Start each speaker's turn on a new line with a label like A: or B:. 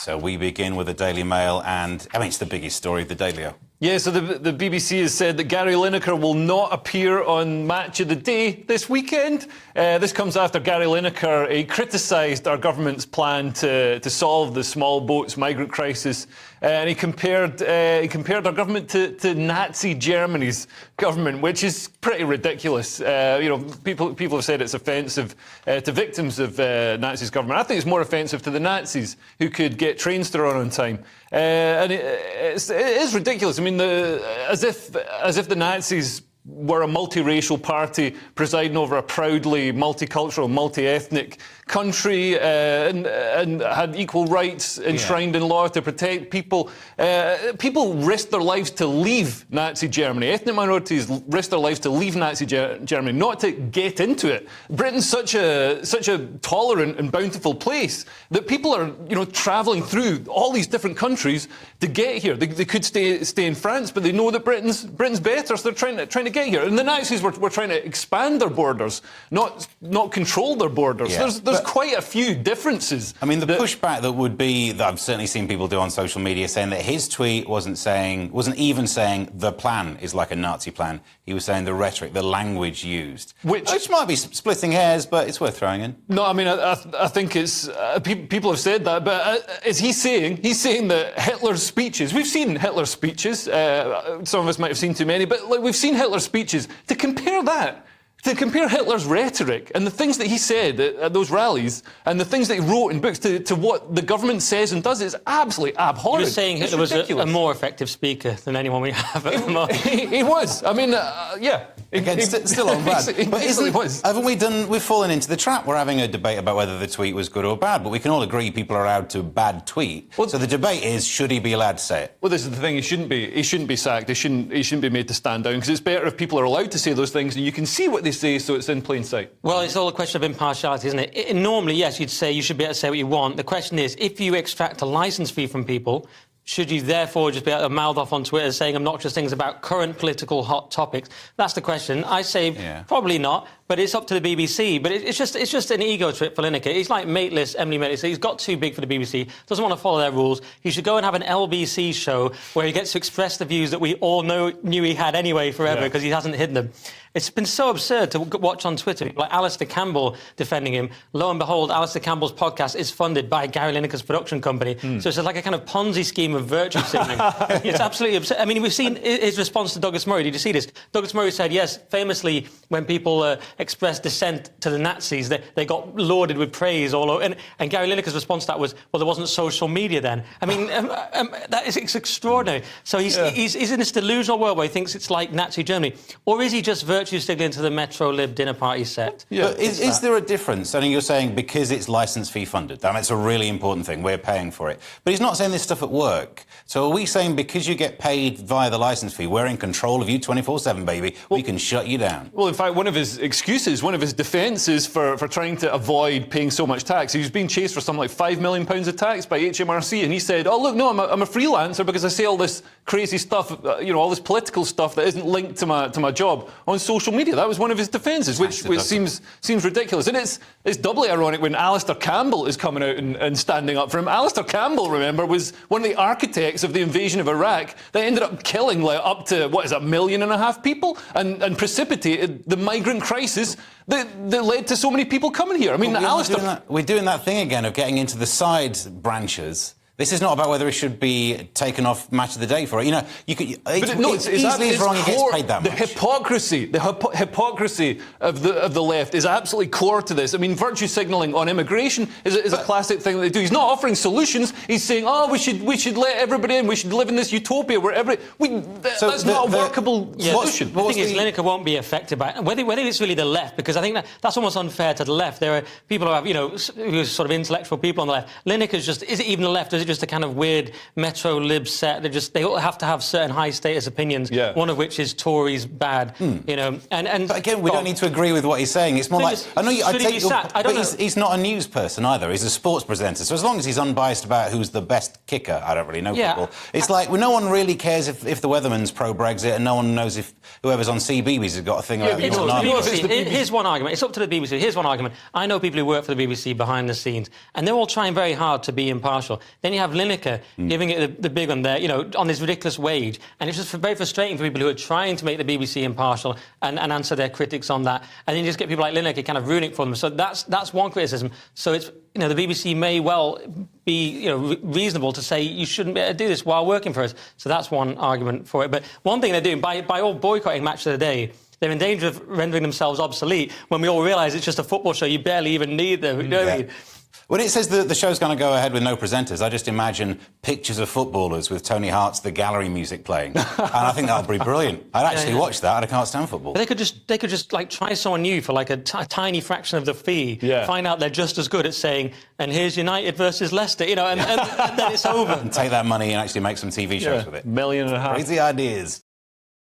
A: So we begin with the Daily Mail, and I mean, it's the biggest story of the day, Leo.
B: Yeah, so the BBC has said that Gary Lineker will not appear on Match of the Day this weekend. This comes after Gary Lineker criticised our government's plan to solve the small boats migrant crisis, and he compared our government to Nazi Germany's government, which is pretty ridiculous. People have said it's offensive to victims of Nazis' government. I think it's more offensive to the Nazis who could get trains to run on time. And it is ridiculous. I mean, as if the Nazis were a multiracial party presiding over a proudly multicultural, multi-ethnic country and had equal rights enshrined in law to protect people. People risked their lives to leave Nazi Germany. Ethnic minorities risked their lives to leave Nazi Germany, not to get into it. Britain's such a tolerant and bountiful place that people are, travelling through all these different countries to get here. They could stay in France, but they know that Britain's better, so they're trying to get here. And the Nazis were trying to expand their borders, not control their borders.
A: Yeah.
B: There's quite a few differences.
A: I mean, the pushback that would be, that I've certainly seen people do on social media, saying that his tweet wasn't even saying the plan is like a Nazi plan. He was saying the rhetoric, the language used. Which might be splitting hairs, but it's worth throwing in.
B: No, I mean, I think it's... people have said that, but is he saying that Hitler's speeches... We've seen Hitler's speeches. Some of us might have seen too many, but we've seen Hitler's speeches. To compare Hitler's rhetoric and the things that he said at those rallies and the things that he wrote in books to what the government says and does is absolutely abhorrent.
C: You're saying Hitler was a more effective speaker than anyone we have at the moment.
B: He was. I mean, yeah.
A: Again, still on bad. But we've fallen into the trap. We're having a debate about whether the tweet was good or bad, but we can all agree people are allowed to bad tweet. Well, so the debate is, should he be allowed to say it?
B: Well, this is the thing. He shouldn't be sacked. He shouldn't be made to stand down, because it's better if people are allowed to say those things and you can see what they say, so it's in plain sight.
C: Well, it's all a question of impartiality, isn't it? Normally, yes, you'd say you should be able to say what you want. The question is, if you extract a licence fee from people, should you therefore just be able to mouth off on Twitter saying obnoxious things about current political hot topics? That's the question. I say probably not, but it's up to the BBC. But it's just an ego trip for Lineker. He's like Emily Mateless. He's got too big for the BBC, doesn't want to follow their rules. He should go and have an LBC show where he gets to express the views that we all knew he had anyway forever, because he hasn't hidden them. It's been so absurd to watch on Twitter, like Alistair Campbell defending him. Lo and behold, Alistair Campbell's podcast is funded by Gary Lineker's production company. So it's like a kind of Ponzi scheme of virtue signaling. It's absolutely absurd. I mean, we've seen his response to Douglas Murray. Did you see this? Douglas Murray said, yes, famously, when people expressed dissent to the Nazis, they got lauded with praise all over. And Gary Lineker's response to that was, well, there wasn't social media then. I mean, it's extraordinary. So he's in this delusional world where he thinks it's like Nazi Germany. Or is he just virtue signaling to the Metro Lib dinner party set?
A: Yeah. But is there a difference? I mean, you're saying because it's licence fee funded. That's a really important thing. We're paying for it. But he's not saying this stuff at work. So are we saying because you get paid via the licence fee, we're in control of you 24/7, baby, we can shut you down?
B: Well, in fact, one of his excuses, one of his defences for trying to avoid paying so much tax, he was being chased for something like £5 million of tax by HMRC, and he said, oh, look, no, I'm a freelancer because I say all this crazy stuff, all this political stuff that isn't linked to my job on social media. That was one of his defences, which seems ridiculous. And it's doubly ironic when Alistair Campbell is coming out and standing up for him. Alistair Campbell, remember, was one of the architects of the invasion of Iraq that ended up killing up to, 1.5 million people and precipitated the migrant crisis that led to so many people coming here. I mean,
A: we're doing that thing again of getting into the side branches. This is not about whether it should be taken off Match of the Day for it. It's easily wrong he gets paid that much.
B: The hypocrisy of the left is absolutely core to this. I mean, virtue signalling on immigration is a classic thing that they do. He's not offering solutions. He's saying, we should let everybody in. We should live in this utopia where that's not a workable solution.
C: The thing is, Lineker won't be affected by it. Whether it's really the left, because I think that's almost unfair to the left. There are people who have, who are sort of intellectual people on the left. Lineker's just, is it even the left? Is it just a kind of weird Metro Lib set? They all have to have certain high status opinions. One of which is Tories bad.
A: But again, we don't need to agree with what he's saying. It's more like he's not a news person either. He's a sports presenter. So as long as he's unbiased about who's the best kicker, I don't really know football. It's like no one really cares if the weatherman's pro-Brexit, and no one knows if whoever's on CBeebies has got a thing about it.
C: Here's one argument. It's up to the BBC. Here's one argument. I know people who work for the BBC behind the scenes, and they're all trying very hard to be impartial. Then then you have Lineker giving it the big one there, on this ridiculous wage. And it's just very frustrating for people who are trying to make the BBC impartial and answer their critics on that. And then you just get people like Lineker kind of ruining it for them. So that's one criticism. So it's, the BBC may well be, reasonable to say you shouldn't be able to do this while working for us. So that's one argument for it. But one thing they're doing, by all boycotting Match of the Day, they're in danger of rendering themselves obsolete when we all realise it's just a football show. You barely even need them. You know what I mean?
A: When it says that the show's going to go ahead with no presenters, I just imagine pictures of footballers with Tony Hart's The Gallery music playing. And I think that'll be brilliant. I'd actually watch that, and I can't stand football.
C: But they could just try someone new for a tiny fraction of the fee, find out they're just as good at saying, and here's United versus Leicester, and then it's over.
A: And take that money and actually make some TV shows with it.
B: $1.5 million.
A: Crazy ideas.